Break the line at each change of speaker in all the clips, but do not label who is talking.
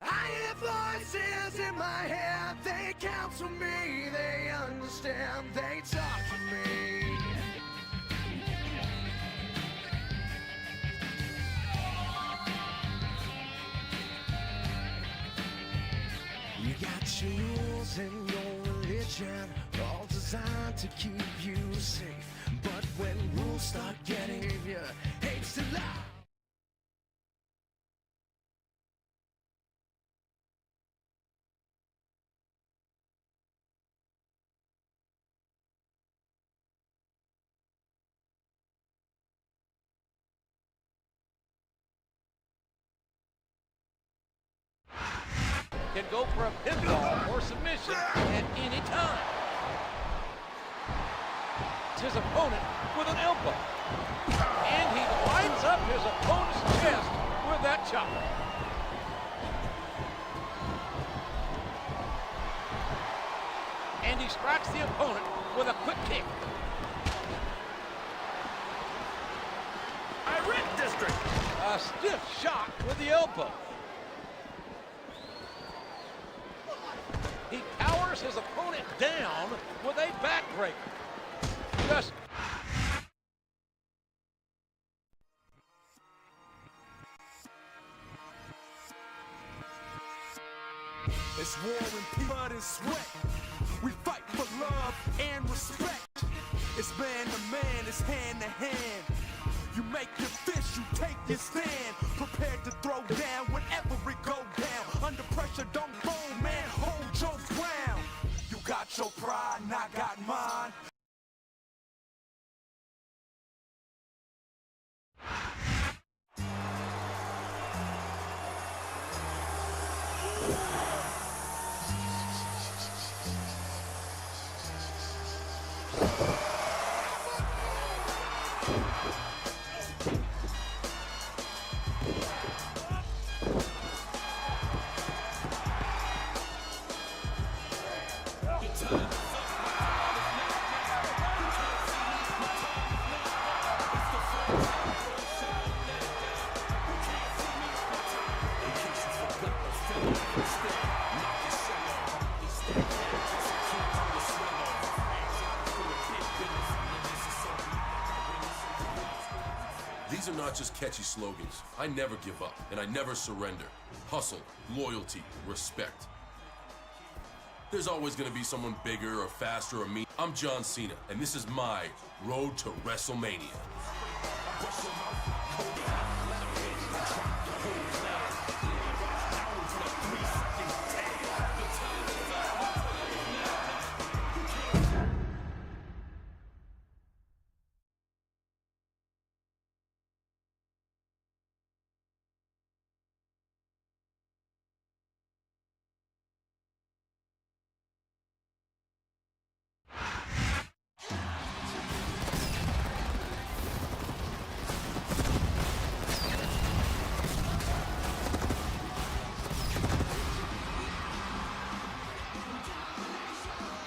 I hear voices in my head, they counsel me, they understand, they talk to me. You got your rules and your religion, all designed to keep you safe. But when rules start getting you, hate's to lie.
Can go for a pinfall or submission at any time. His opponent with an elbow. And he lights up his opponent's chest with that chop. And he strikes the opponent with a quick kick.
Red District.
A stiff shot with the elbow. He powers his opponent down with a backbreaker. Just
it's war and blood and sweat. We fight for love and respect. It's man to man, it's hand to hand. You make your fist, you take your stand. Prepared to throw down whenever it go down. Under pressure, don't fold, man, hold your ground. You got your pride and I got mine.
These are not just catchy slogans. I never give up, and I never surrender. Hustle, loyalty, respect. There's always gonna be someone bigger or faster or mean. I'm John Cena, and this is my road to WrestleMania.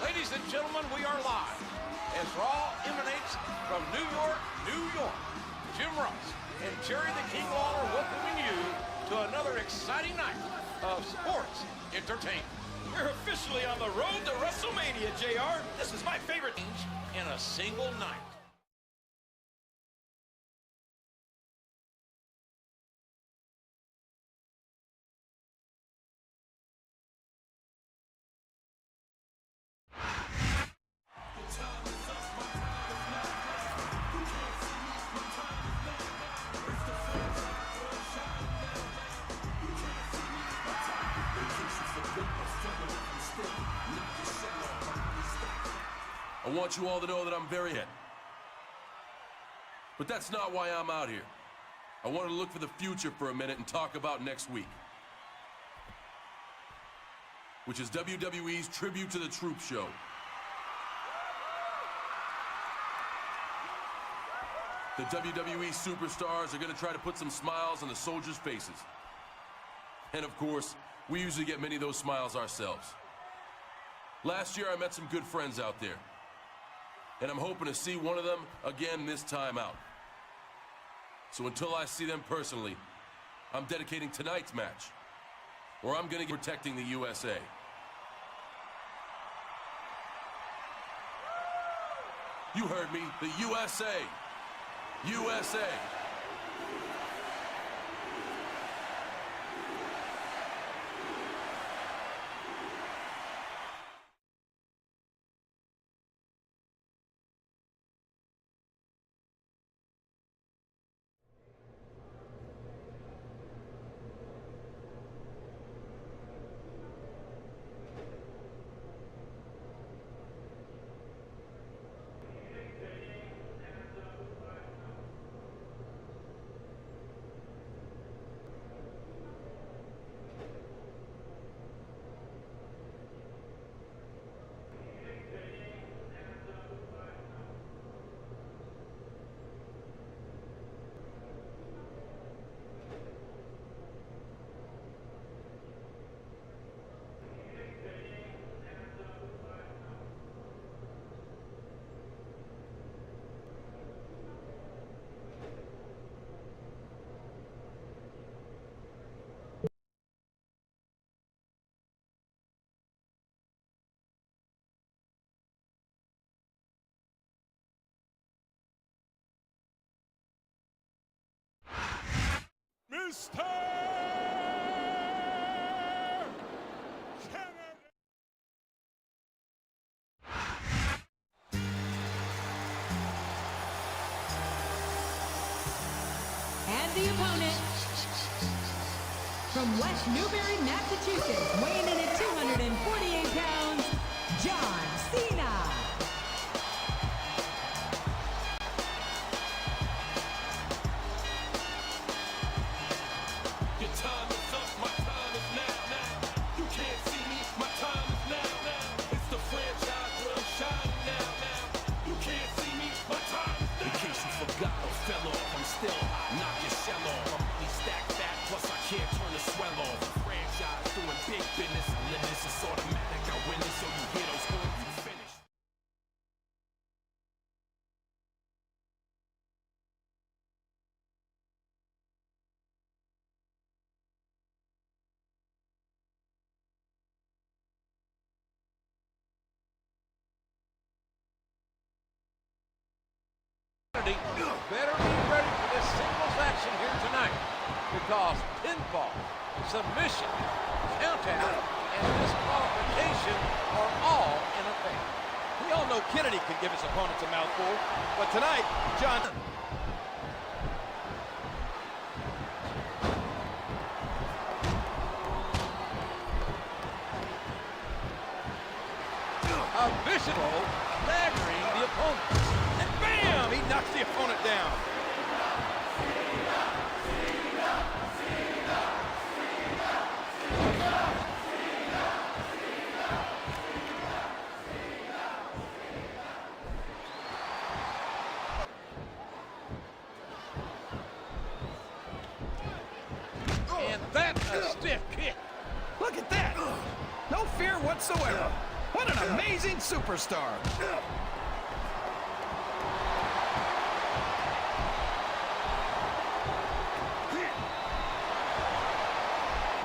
Ladies and gentlemen, we are live as Raw emanates from New York, New York. Jim Ross and Jerry the King Lawler welcoming you to another exciting night of sports entertainment.
We're officially on the road to WrestleMania, JR. This is my favorite
In a single night.
I want you all to know that I'm very hit. But that's not why I'm out here. I wanted to look for the future for a minute and talk about next week, which is WWE's Tribute to the Troops show. The WWE superstars are going to try to put some smiles on the soldiers' faces. And of course, we usually get many of those smiles ourselves. Last year, I met some good friends out there, and I'm hoping to see one of them again this time out. So until I see them personally, I'm dedicating tonight's match or I'm going to be protecting the USA. You heard me, the USA. USA.
Mr.
And the opponent, from West Newbury, Massachusetts, weighing in at 248 pounds, John Cena.
Your time is up, my time is now. You can't see me, my time is now. It's the franchise where I'm shining now. You can't see me, my time is now. In case you forgot or fell off, I'm still hot, knock your shell off. I'm really stacked fat, plus I can't turn the swell off. The franchise doing big business, limits, it's automatic. I win it, so you hear those horns, you finish.
Better be ready for this singles action here tonight, because pinfall, submission, countout, and disqualification are all in effect.
We all know Kennedy can give his opponents a mouthful, but tonight, John...
A vicious blow, staggering the opponent.
And bam! He knocks the opponent down.
And that's a stiff kick.
Look at that! No fear whatsoever. What an amazing superstar.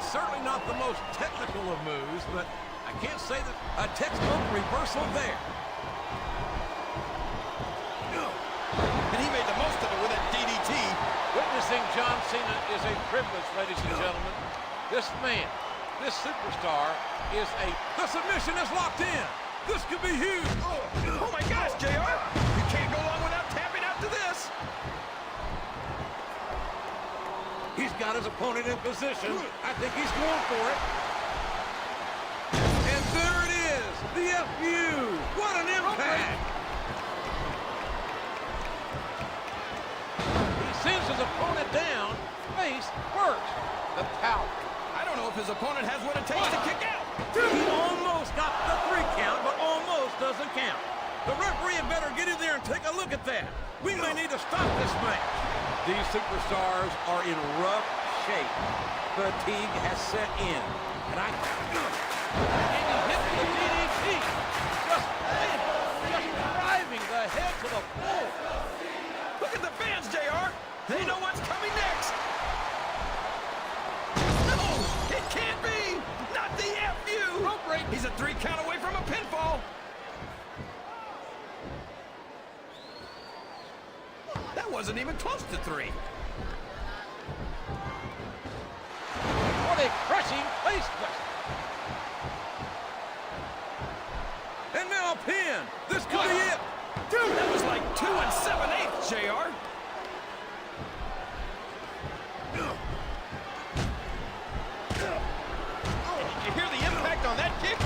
Certainly not the most technical of moves, but I can't say that a textbook reversal there.
And he made the most of it with that DDT.
Witnessing John Cena is a privilege, ladies and gentlemen. This man, this superstar, the submission is locked in. This could be huge.
Oh my gosh, JR! You can't go long without tapping out to this.
He's got his opponent in position. I think he's going for it. And there it is, the FU. What an impact. He sends his opponent down, face first. The power.
I don't know if his opponent has what it takes to kick out.
He almost got the 3 count, but almost doesn't count. The referee had better get in there and take a look at that. We may need to stop this match. These superstars are in rough shape. Fatigue has set in. And he hit the DDT. Just driving the head to the floor.
Look at the fans, JR. They know what's coming next. No, it can't be. celebrate. He's a 3 count away from a pinfall. That wasn't even close to 3.
What a crushing face buster.
And now a pin. This could be it.
Dude, that was like 2 7/8, JR. Did you hear the impact on that kick?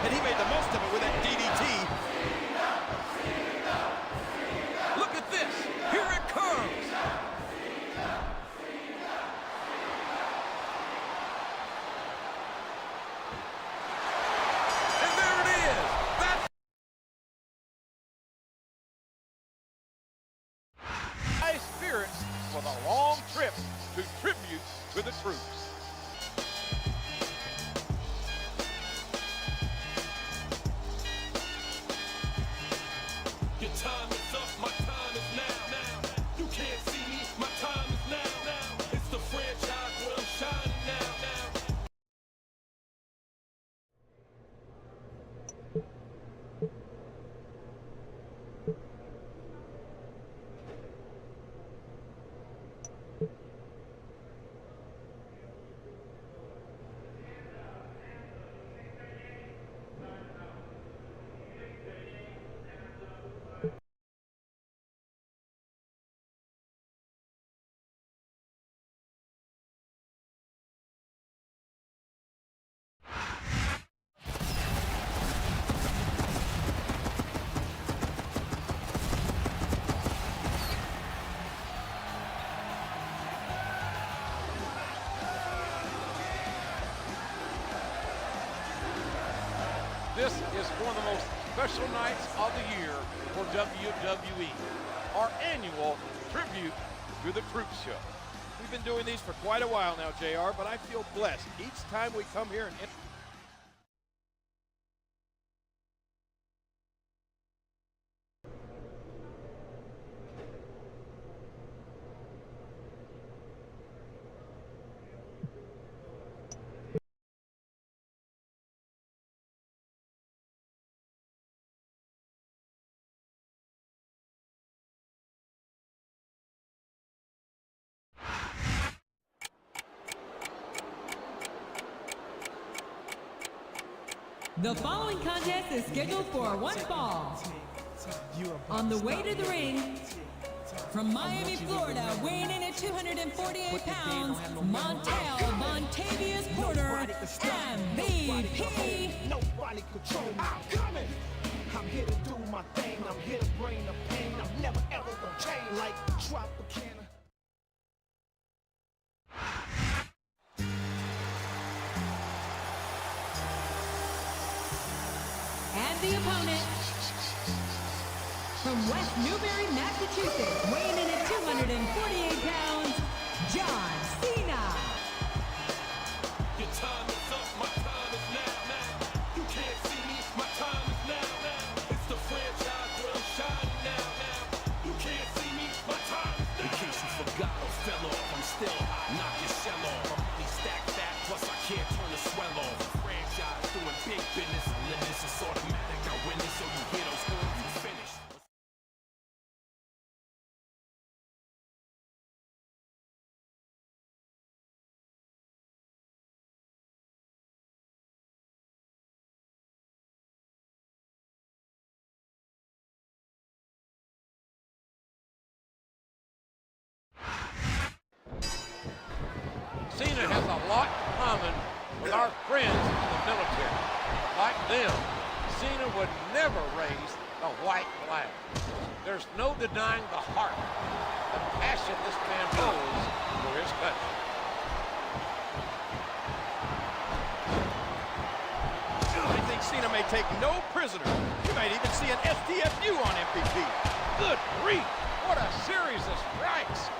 And he made the most of it with that DDT.
Look at this. Here it comes. And there it is. That's
High spirits for the long trip to tribute to the troops.
Your time is up, my time is now. You can't see me, my time is now. It's the franchise where I'm shining now.
This is one of the most special nights of the year for WWE, our annual tribute to the Troops show.
We've been doing these for quite a while now, JR, but I feel blessed each time we come here and
The following contest is scheduled for one fall. On the way to the ring, from Miami, Florida, weighing in at 248 pounds, Montel Montavious Porter, MVP.
Nobody control me. I'm coming. I'm here to do my thing. I'm here to bring the pain. I'm never ever gonna change like Tropicana.
And the opponent, from West Newbury, Massachusetts, weighing in at 248 pounds, John Cena.
Your time is up, my time is now. You can't see me, my time is now. It's the franchise where I'm shining now. You can't see me, my time is now. In case you forgot or fell off, I'm still hot. Knock your shell off. I'm only stacked fat, plus I can't turn the swell off. Franchise doing big business, limits, it's automatic. I win it, so you hear those horns, you finish.
Cena has a lot in common with our friends in the military. Like them, Cena would never raise the white flag. There's no denying the heart, the passion this man holds for his country.
I think Cena may take no prisoners. You might even see an STFU on MVP.
Good grief! What a series of strikes!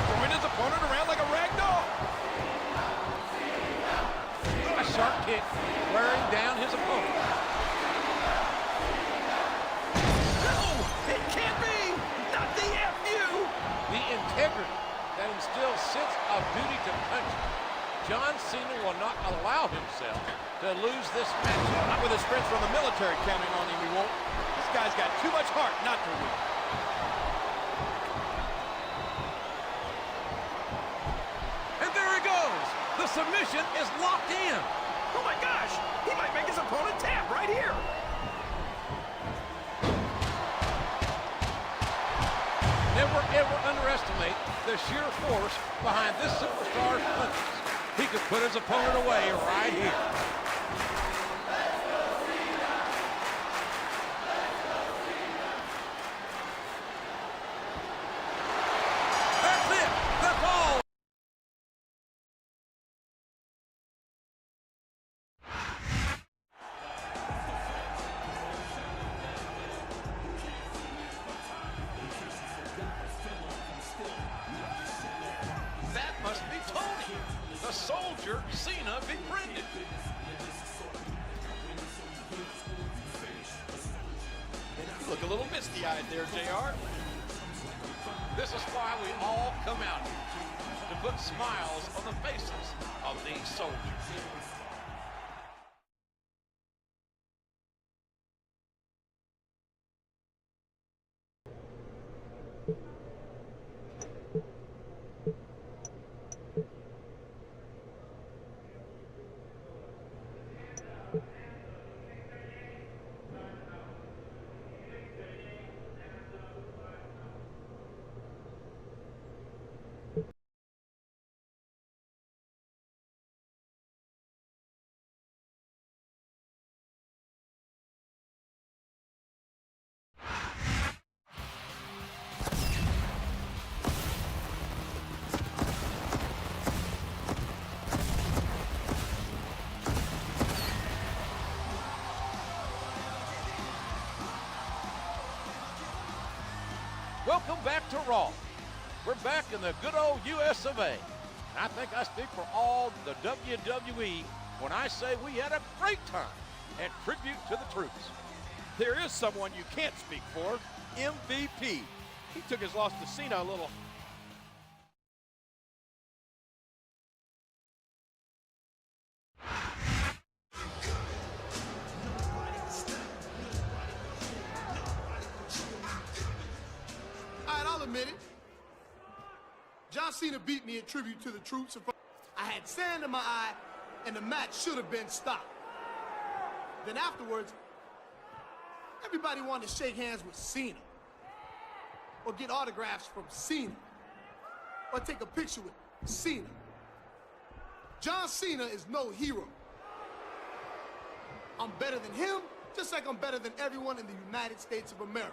Throwing his opponent around like a rag doll.
sharp kick, wearing down his opponent.
No, it can't be. Not the FU.
The integrity that instills sense of duty to country. John Cena will not allow himself to lose this match.
Not with his friends from the military counting on him, he won't. This guy's got too much heart not to win.
And there he goes.
The submission is locked in.
Oh my gosh, he might make his opponent tap right here.
Never ever underestimate the sheer force behind this superstar's punches. He could put his opponent away right here.
That's it. That's all.
That must be Tony, the soldier Cena befriended.
You look a little misty-eyed there, JR.
This is why we all come out here, to put smiles on the faces of these soldiers. Welcome back to Raw. We're back in the good old US of A. And I think I speak for all the WWE when I say we had a great time and tribute to the troops.
There is someone you can't speak for, MVP. He took his loss to Cena a little.
All right, I'll admit it. John Cena beat me in tribute to the troops. I had sand in my eye, and the match should have been stopped. Then afterwards, everybody wanted to shake hands with Cena, or get autographs from Cena, or take a picture with Cena. John Cena is no hero. I'm better than him, just like I'm better than everyone in the United States of America.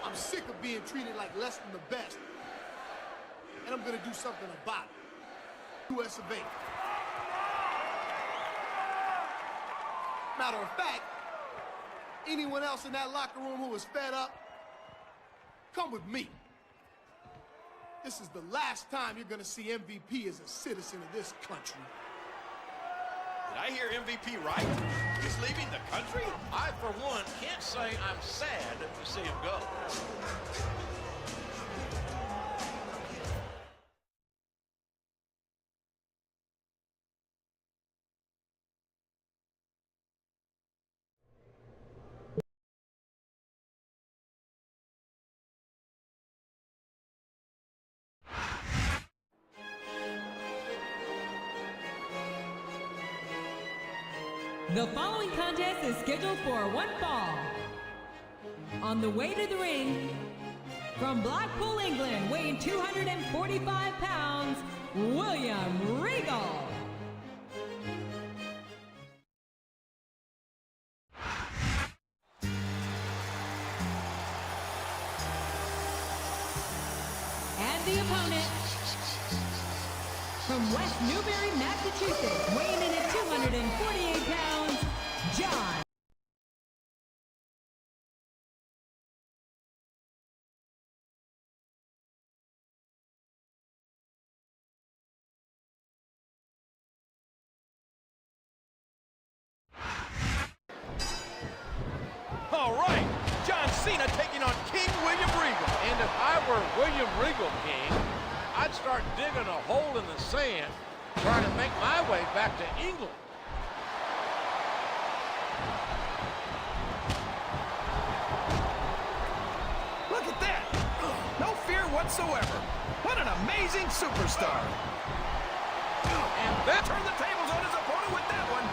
I'm sick of being treated like less than the best, and I'm gonna do something about it. US of A. Matter of fact, anyone else in that locker room who is fed up, come with me. This is the last time you're gonna see MVP as a citizen of this country.
Did I hear MVP right? He's leaving the country?
I, for one, can't say I'm sad to see him go.
The following contest is scheduled for one fall. On the way to the ring, from Blackpool, England, weighing 245 pounds, William Regal. And the opponent, from West Newbury, Massachusetts, weighing in at 248 pounds, John
Cena taking on King William Regal.
And if I were William Regal, King, I'd start digging a hole in the sand, trying to make my way back to England.
Look at that. No fear whatsoever. What an amazing superstar.
And that
Turn the tables on his opponent with that one.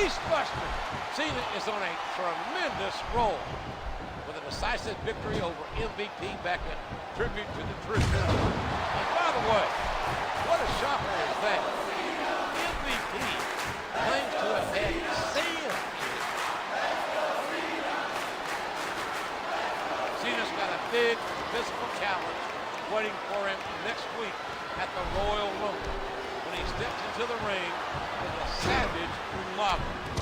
Beastbuster. Cena is on a tremendous roll with a decisive victory over MVP back at Tribute to the Truth. And by the way, what a shocker is that? MVP claims to have had sand. Cena's got a big physical challenge waiting for him next week at the Royal Rumble when he steps into the ring with a Savage Umaga.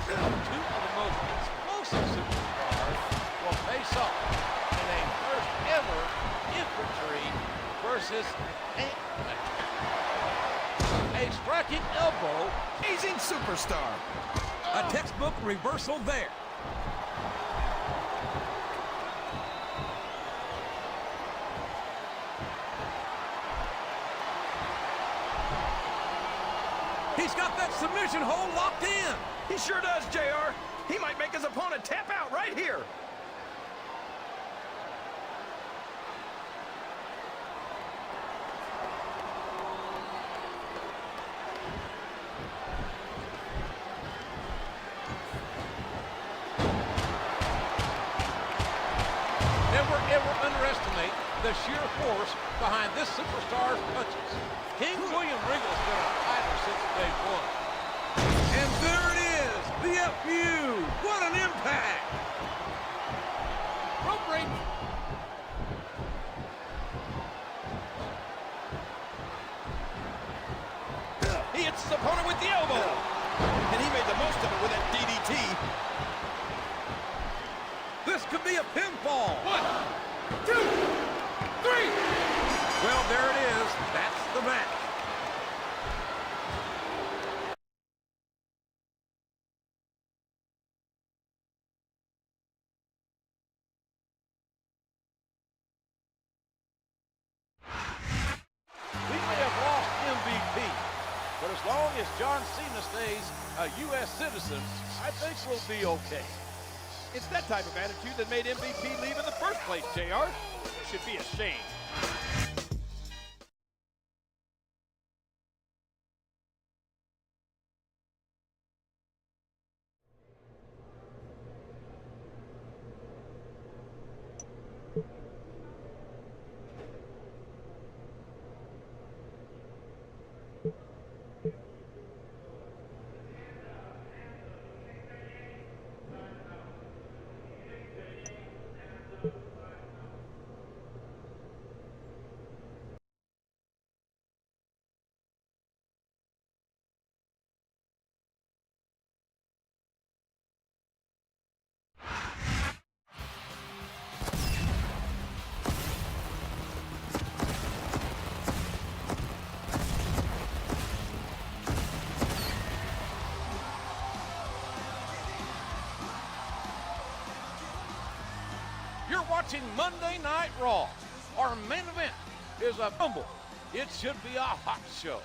Two of the most explosive superstars will face off in a first ever infantry versus tank match. A striking elbow.
Amazing superstar.
A textbook reversal there. He's got that submission hold locked in.
He sure does, JR. He might make his opponent tap out right here.
Never ever underestimate the sheer force behind this superstar's punches. King William Regal's been a fighter since day one.
And there it is, the FU. What an impact.
Rope break.
He hits his opponent with the elbow. And he made the most of it with that DDT.
This could be a pinfall.
1, 2, 3.
Well, there it is. That's the match.
We may have lost MVP, but as long as John Cena stays a U.S. citizen, I think we'll be okay.
It's that type of attitude that made MVP leave in the first place, JR. It should be a shame.
You're watching Monday Night Raw. Our main event is a Rumble. It should be a hot show.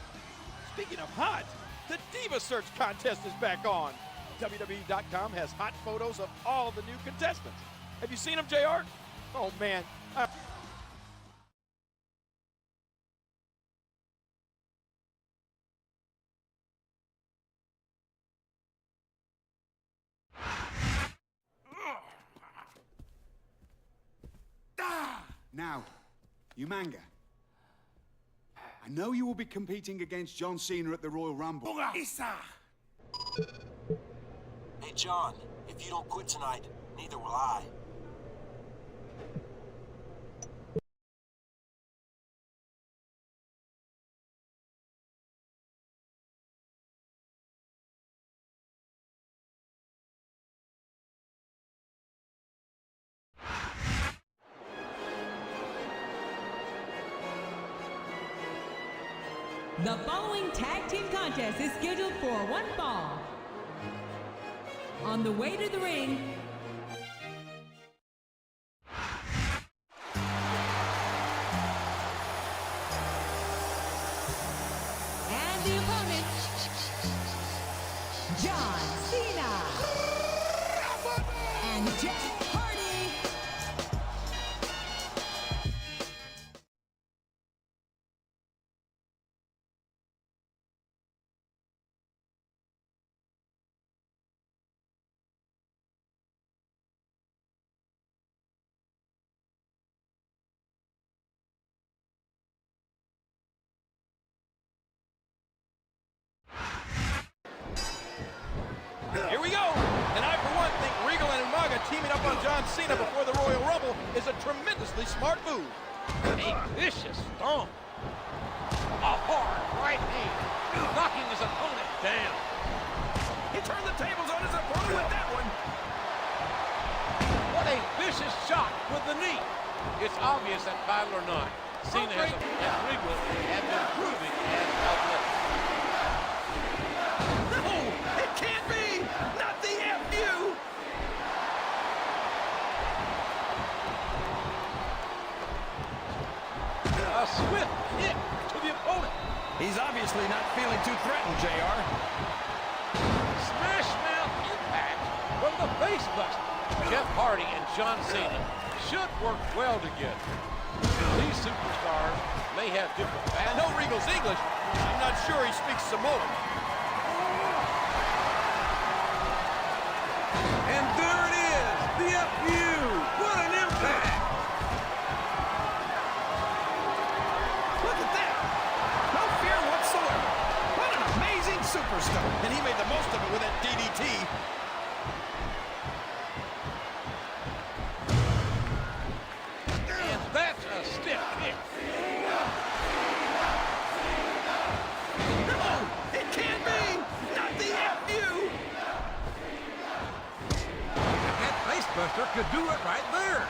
Speaking of hot, the Diva Search contest is back on. WWE.com has hot photos of all of the new contestants. Have you seen them, JR? Oh, man.
Now, Umaga, I know you will be competing against John Cena at the Royal Rumble.
Hey, John, if you don't quit tonight, neither will I.
The following tag team contest is scheduled for one fall. On the way to the ring, and the opponent, John Cena and Jeff Hardy.
Here we go. And I, for one, think Regal and Umaga teaming up on John Cena before the Royal Rumble is a tremendously smart move.
A vicious stomp. A hard right hand, knocking his opponent down.
He turned the tables on his opponent with that one.
What a vicious shot with the knee. It's obvious that battle or not, Cena and Regal have been proving as of late.
No, it can't be. Not the FU.
A swift hit to the opponent.
He's obviously not feeling too threatened, JR.
Smash mouth impact from the face buster. Jeff Hardy and John Cena should work well together. These superstars may have different
I know Regal's English. I'm not sure he speaks Samoan.
And there it is, the FU. What an impact.
Look at that. No fear whatsoever. What an amazing superstar. And he made the most of it with that DDT.
And that's a stiff kick.
No, it can't be. Not the FU.
That face buster could do it right there.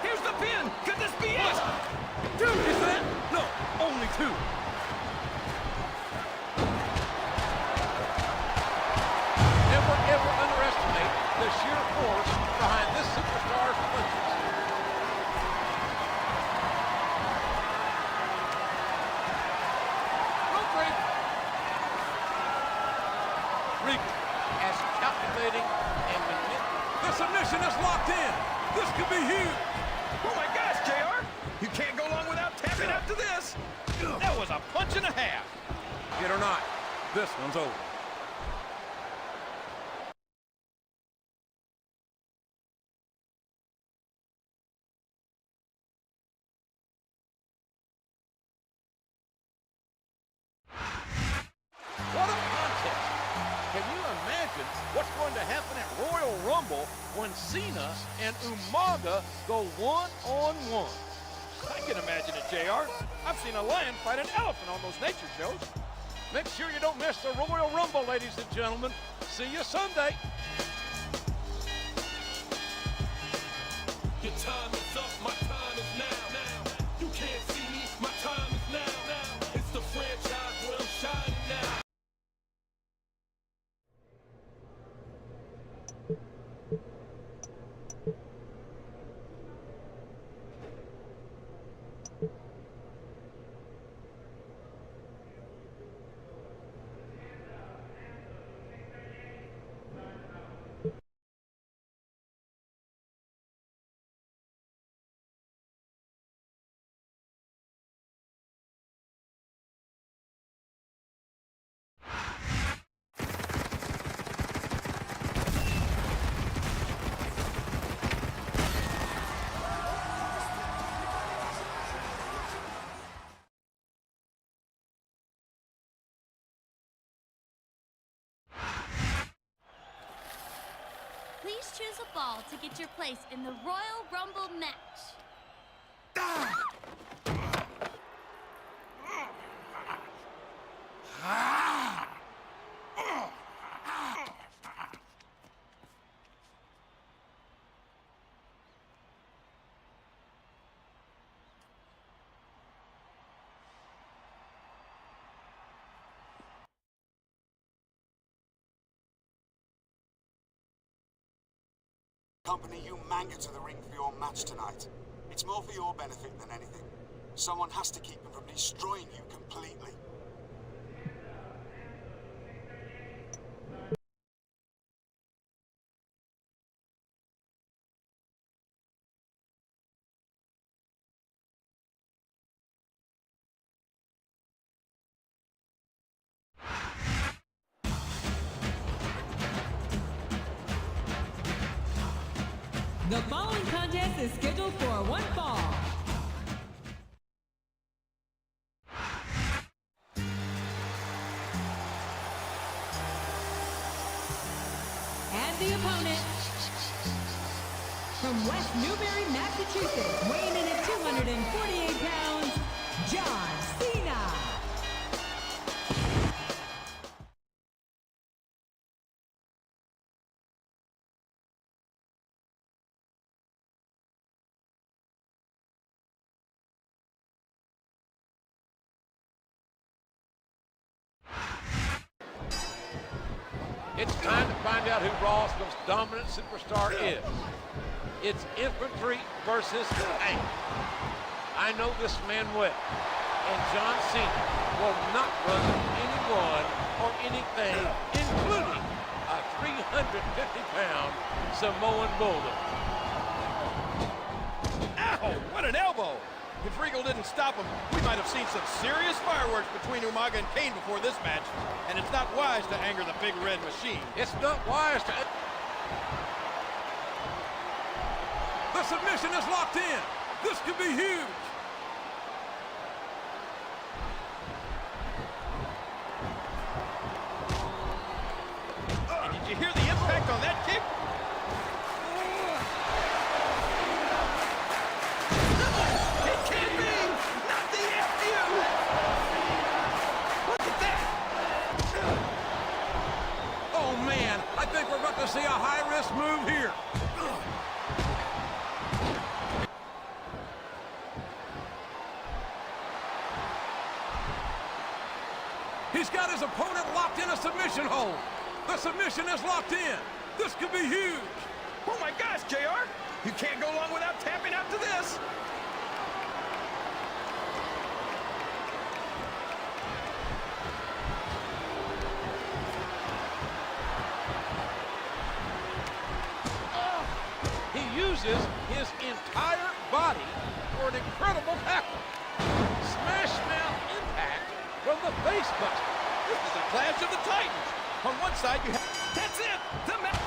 Here's the pin. Could this be it?
Two, is that? No, only two. Never ever underestimate the sheer force behind this superstar's punches. Rope break. Regal as calculating and manipulating. The submission is locked in. This could be huge.
Oh my gosh, JR. You can't go long without tapping out to this.
That was a punch and a half.
Get or not, this one's over. What a contest! Can you imagine what's going to happen at Royal Rumble when Cena and Umaga go one-on-one?
I can imagine it, JR. I've seen a lion fight an elephant on those nature shows.
Make sure you don't miss the Royal Rumble, ladies and gentlemen. See you Sunday.
Your time is up, my time is now. You can't see me, my time is now. It's the franchise where I'm shining now.
Please choose a ball to get your place in the Royal Rumble match.
Accompany you Manga to the ring for your match tonight. It's more for your benefit than anything. Someone has to keep him from destroying you completely.
The following contest is scheduled for one fall. And the opponent, from West Newbury, Massachusetts, weighing in at 248 pounds, John Cena.
It's time to find out who Raw's most dominant superstar is. It's infantry versus tank. I know this man well, and John Cena will not run anyone or anything, including a 350-pound Samoan bulldog.
Ow! What an elbow! If Regal didn't stop him, we might have seen some serious fireworks between Umaga and Kane before this match. And it's not wise to anger the big red machine.
It's not wise to...
The submission is locked in. This could be huge.
And did you hear the impact on that kick? It can't be! Not the FU! Look at that!
Oh, man. I think we're about to see a high-risk move here. He's got his opponent locked in a submission hold. The submission is locked in. This could be huge.
Oh my gosh, JR! You can't go long without tapping out to this!
He uses his entire body for an incredible tackle. Smash mouth impact from the face buster.
This is a clash of the Titans. On one side, you have... That's it! The match...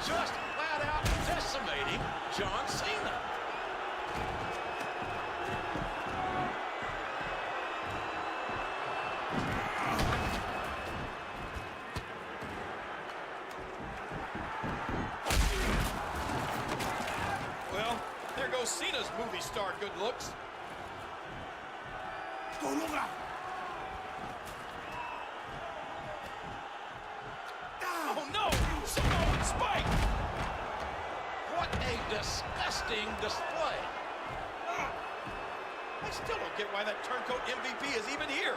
just flat out decimating John Cena.
Well, there goes Cena's movie star good looks. Oh no! Samoan spike!
What a disgusting display.
I still don't get why that turncoat MVP is even here.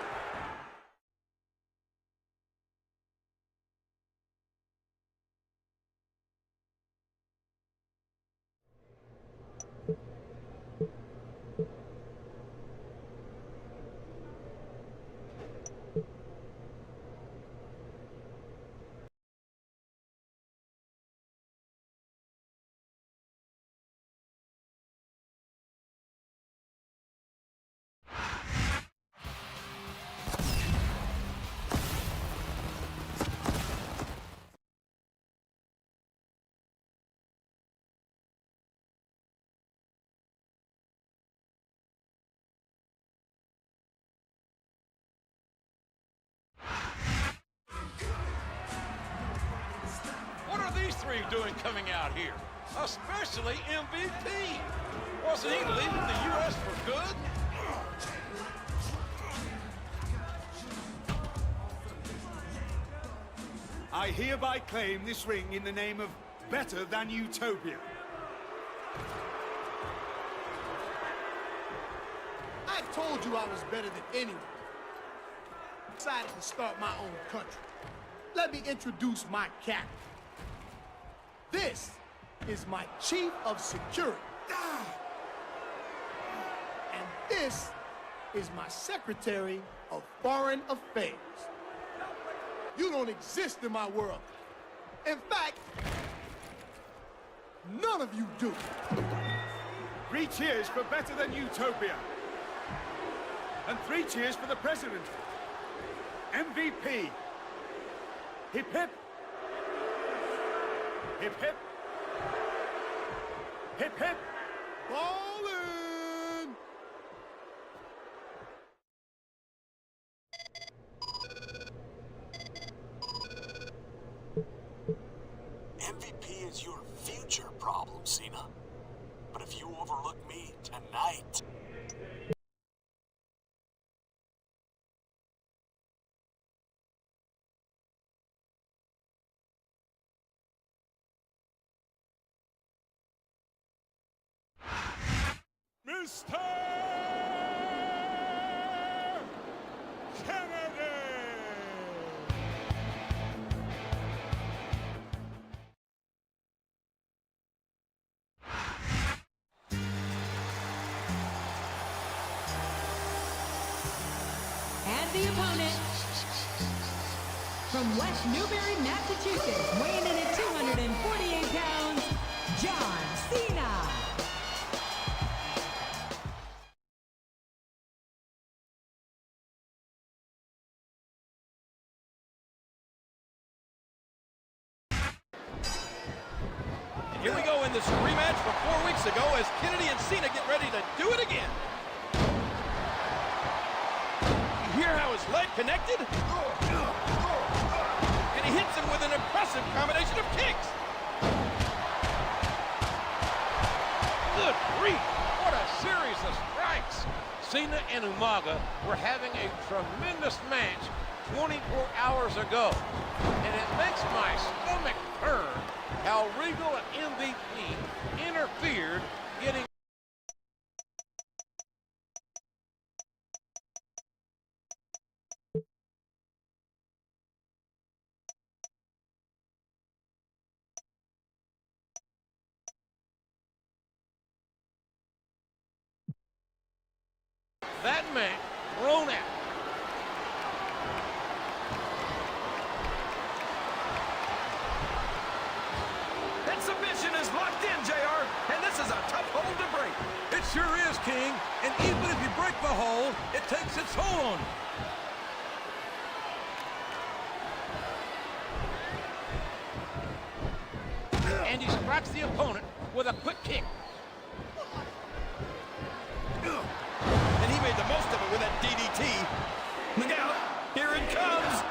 referee doing coming out here? Especially MVP. Wasn't he leaving the U.S. for good?
I hereby claim this ring in the name of Better Than Utopia.
I told you I was better than anyone. Decided to start my own country. Let me introduce my captain. This is my chief of security. And this is my secretary of foreign affairs. You don't exist in my world. In fact, none of you do.
3 cheers for Better Than Utopia. And 3 cheers for the president. MVP. Hip hip. Hip hip. Hip hip.
Ballin'!
MVP is your future problem, Cena. But if you overlook me tonight...
Mr. Kennedy!
And the opponent, from West Newbury, Massachusetts, weighing in at 248 pounds, John Cena.
Here we go in this rematch from 4 weeks ago as Kennedy and Cena get ready to do it again. You hear how his leg connected? And he hits him with an impressive combination of kicks. Good grief!
What a series of strikes. Cena and Umaga were having a tremendous match 24 hours ago. And it makes my stomach turn how Regal and MVP interfered, getting that man thrown out.
That submission is locked in, JR, and this is a tough hold to break.
It sure is, King. And even if you break the hold, it takes its toll on you.
And he strikes the opponent with a quick kick.
And he made the most of it with that DDT. Look out! Here it comes!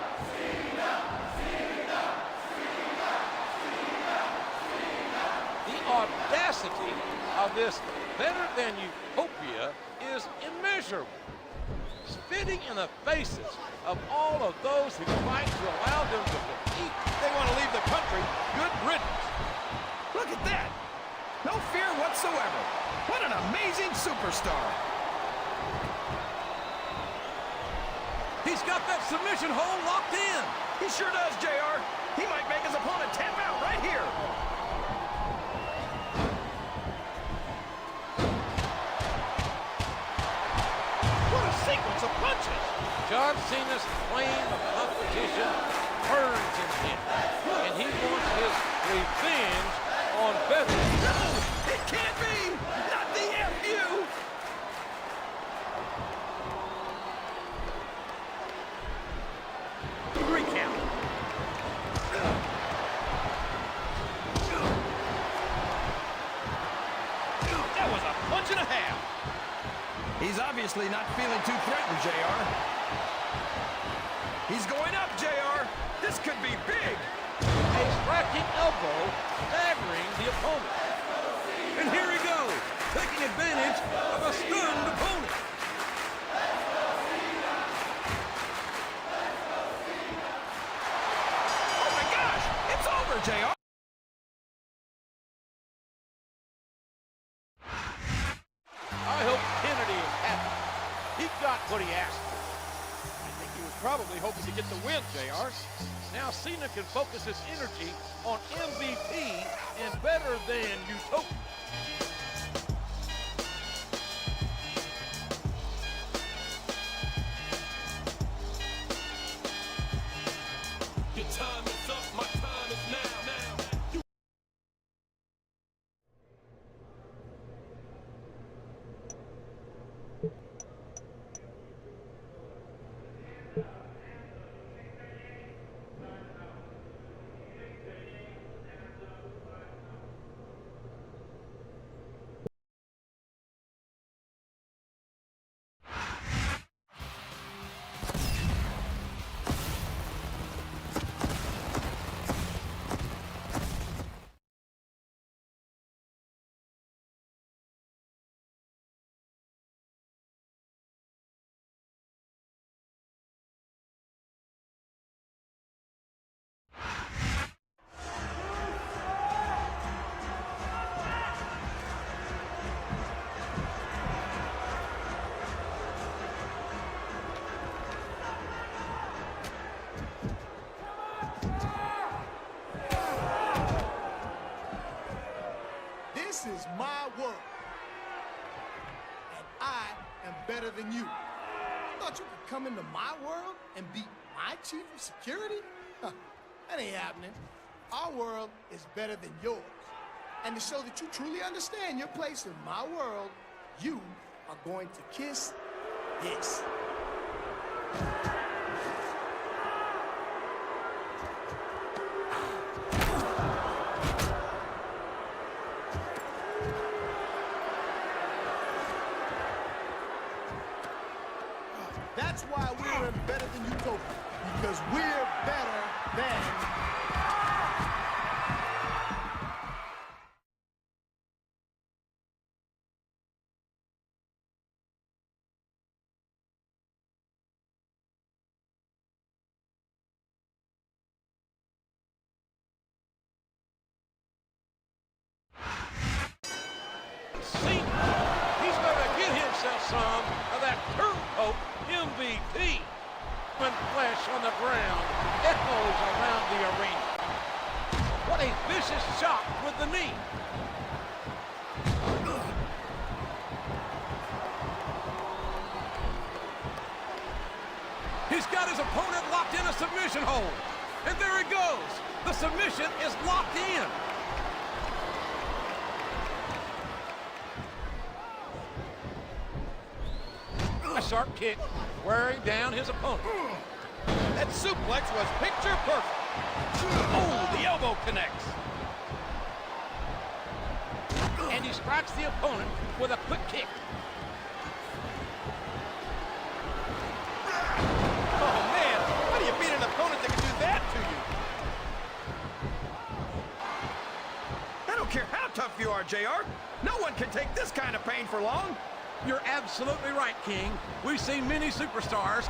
The audacity of this Better Than Utopia is immeasurable. Spitting in the faces of all of those who fight to allow them to compete.
They want to leave the country. Good riddance.
Look at that. No fear whatsoever. What an amazing superstar.
He's got that submission hold locked in.
He sure does, JR. He might make his opponent tap out right here.
What a sequence of punches.
John Cena's flame of competition burns in him, and he wants his revenge on Better.
No, it can't be. Not the FU.
Recount.
That was a punch and a half.
He's obviously not feeling too threatened, JR. He's going up, JR. This could be big.
a striking elbow, staggering the opponent.
And here he goes, taking advantage of a stunned opponent. Oh my gosh, it's over, JR.
I hope Kennedy is happy. He got what he asked for.
I think he was probably hoping to get the win, JR.
Now Cena can focus his energy on MVP and Better Than Utopia.
Your time is up, my time is now.
This is my world. And I am better than you. Thought you could come into my world and beat my chief of security? Huh, that ain't happening. Our world is better than yours. And to show that you truly understand your place in my world, you are going to kiss this. That's why we're in Better Than Utopia, because we're better than...
Cena, he's going to get himself some of that turncoat MVP. When flesh on the ground echoes around the arena. What a vicious shot with the knee.
He's got his opponent locked in a submission hold. And there it goes. The submission is locked in.
A sharp kick wearing down his opponent.
That suplex was picture perfect. Oh, the elbow connects.
And he strikes the opponent with a quick kick.
Oh, man. How do you beat an opponent that can do that to you? I don't care how tough you are, JR. No one can take this kind of pain for long.
You're absolutely right, King. We've seen many superstars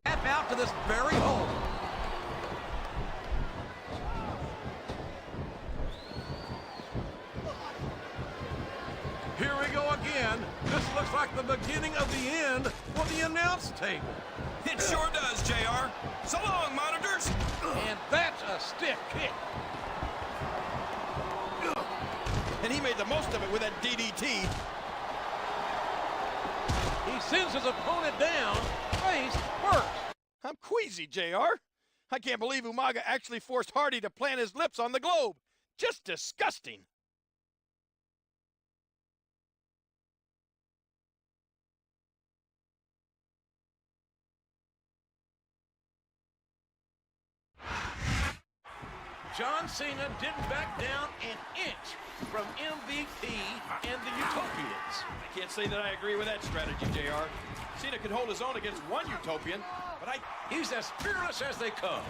tap out to this very hole. Here we go again. This looks like the beginning of the end for the announce table.
It sure does, JR. So long, monitors.
And that's a stiff kick.
And he made the most of it with that DDT.
He sends his opponent down face first.
I'm queasy, JR. I can't believe Umaga actually forced Hardy to plant his lips on the globe. Just disgusting.
John Cena didn't back down an inch from MVP and the Utopians.
I can't say that I agree with that strategy, JR. Cena could hold his own against one Utopian, but
He's as fearless as they come.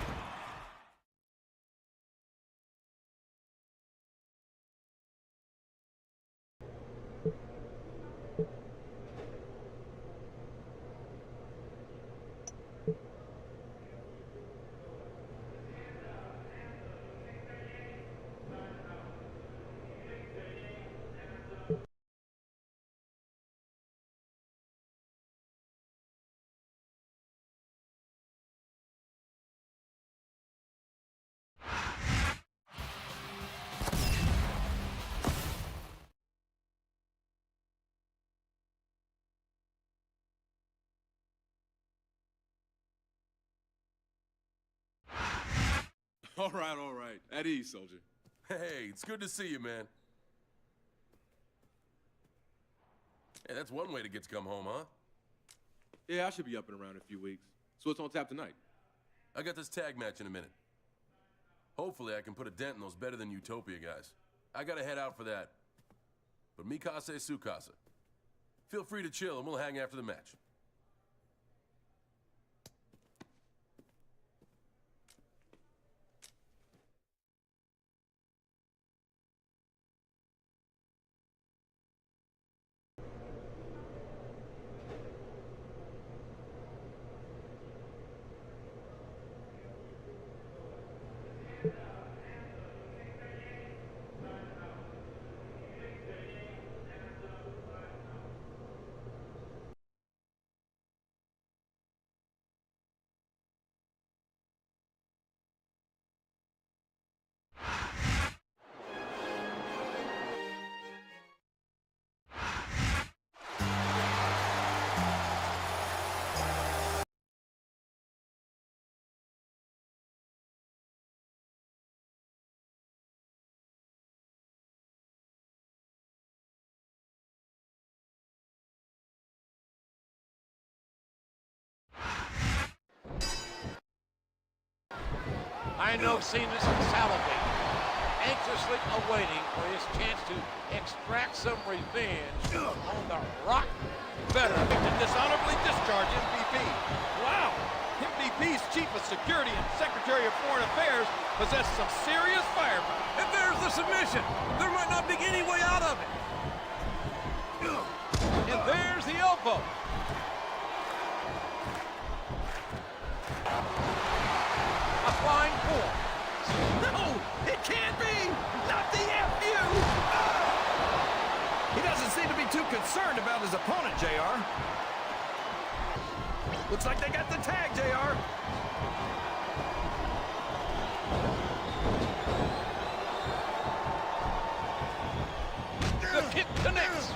All right, all right. At ease, soldier.
Hey, it's good to see you, man. Hey, that's one way to get to come home, huh?
Yeah, I should be up and around in a few weeks. So what's on tap tonight?
I got this tag match in a minute. Hopefully I can put a dent in those better than Utopia guys. I gotta head out for that. But Mikase Sukasa. Feel free to chill and we'll hang after the match.
I know Cena's salivating, anxiously awaiting for his chance to extract some revenge on the Rock veteran.
To dishonorably discharge MVP. Wow! MVP's Chief of Security and Secretary of Foreign Affairs possess some serious firepower.
And there's the submission. There might not be any way out of it.
And there's the elbow. A flying four.
No, it can't be! Not the FU! He doesn't seem to be too concerned about his opponent, JR. Looks like they got the tag, JR.
The kick connects.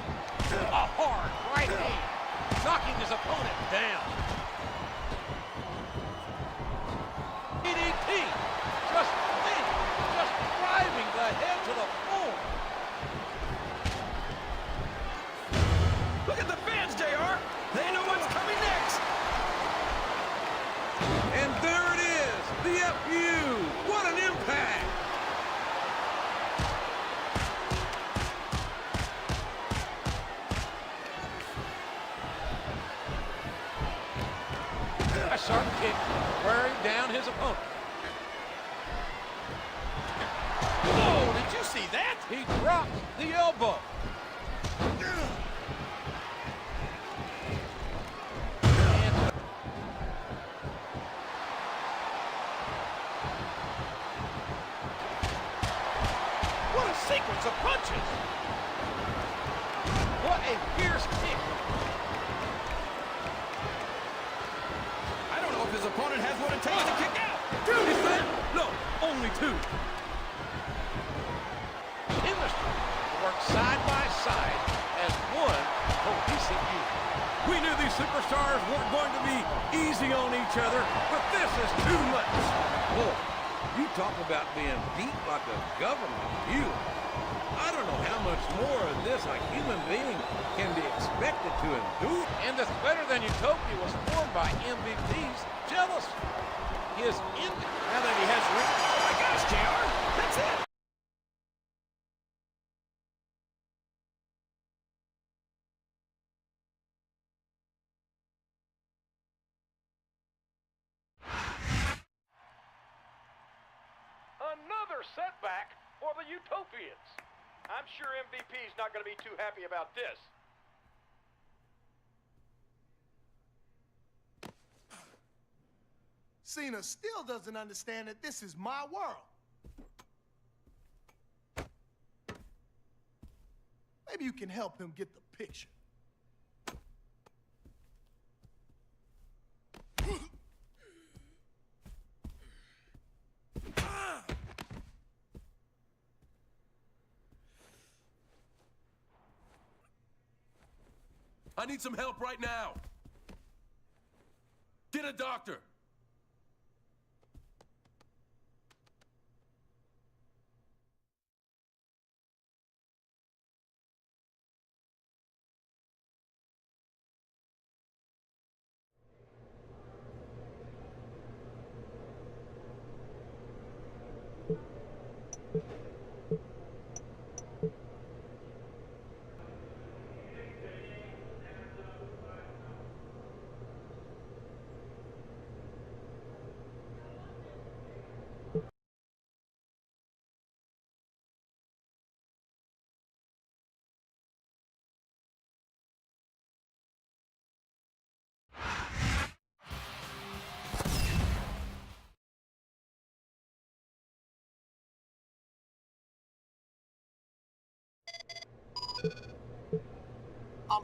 A hard right hand, knocking his opponent down. DDT, just driving the head to the floor.
Look at the fans, JR. They know what's coming next.
And there it is, the FU. What an impact.
A sharp kick wearing down his opponent.
Whoa, did you see that?
He drops the elbow.
What a sequence of punches!
What a fierce kick.
I don't know if his opponent has what it takes to kick out.
Is that? No, only two.
Chemistry work side by side as one cohesive unit.
We knew these superstars weren't going to be easy on each other, but this is too much.
Boy, you talk about being beat like a government mule. I don't know how much more of this a human being can be expected to endure.
And this better than Utopia was formed by MVP's jealousy. His envy.
Now that he has...
Oh my gosh, JR. That's it.
Another setback for the Utopians. I'm sure MVP's not going to be too happy about this.
Cena still doesn't understand that this is my world. Maybe you can help him get the picture.
I need some help right now. Get a doctor.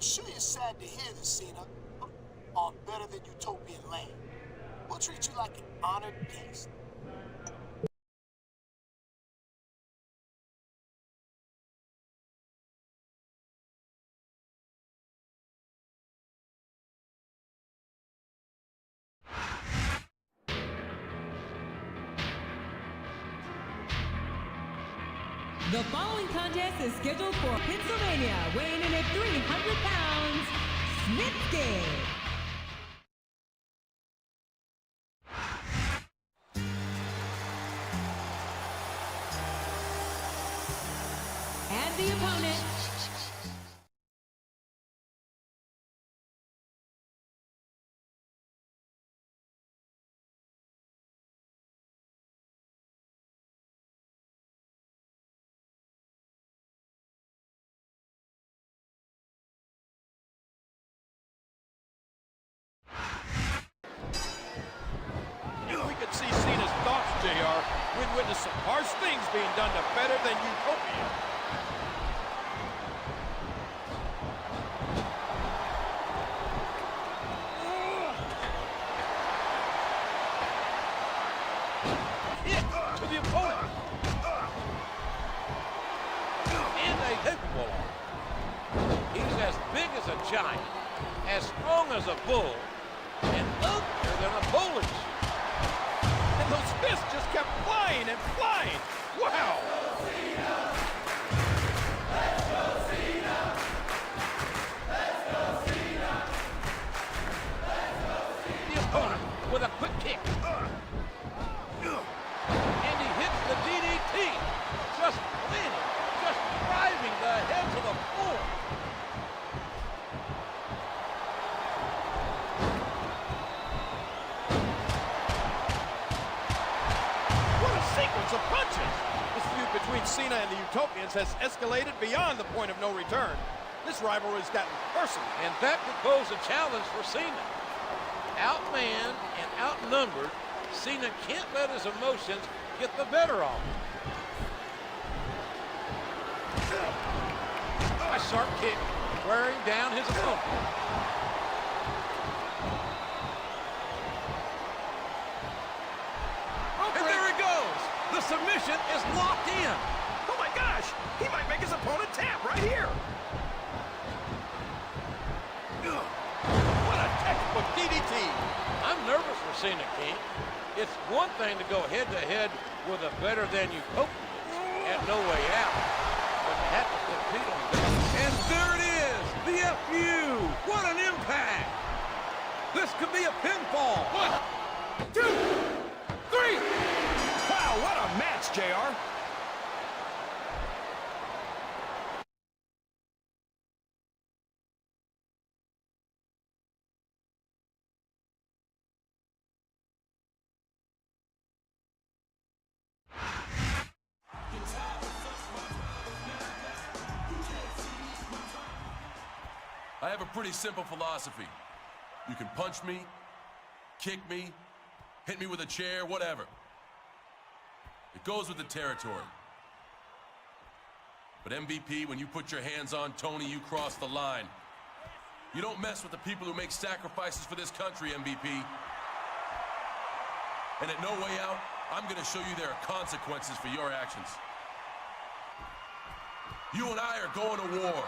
I'm sure you're sad to hear this, Cena. On Better Than Utopian Land. We'll treat you like an honored guest.
The following contest is scheduled for Pennsylvania, weighing in at 300 pounds, Snitsky. And the opponent,
If we could see Cena's thoughts, JR, we'd witness some harsh things being done to Better Than Utopia. Hit to the opponent. And a capable arm. He's as big as a giant, as strong as a bull, and uglier than a Polish. And those fists just kept flying and flying. Wow! The opponent with a quick kick. And he hits the DDT. Just landing, just driving the head to the floor. Sequence of punches. This feud between Cena and the Utopians has escalated beyond the point of no return. This rivalry's gotten personal. And that could pose a challenge for Cena. Outmanned and outnumbered, Cena can't let his emotions get the better of him. A sharp kick wearing down his opponent. The submission is locked in. Oh my gosh! He might make his opponent tap right here. What a textbook DDT. I'm nervous for Cena, King. It's one thing to go head-to-head with a Better Than Utopia at No Way Out, but to have to compete on that.
And there it is, the FU. What an impact. This could be a pinfall.
1, 2, 3. Wow, what a match, JR.
I have a pretty simple philosophy. You can punch me, kick me, hit me with a chair, whatever. It goes with the territory. But MVP, when you put your hands on Tony, you cross the line. You don't mess with the people who make sacrifices for this country, MVP. And at No Way Out, I'm gonna show you there are consequences for your actions. You and I are going to war.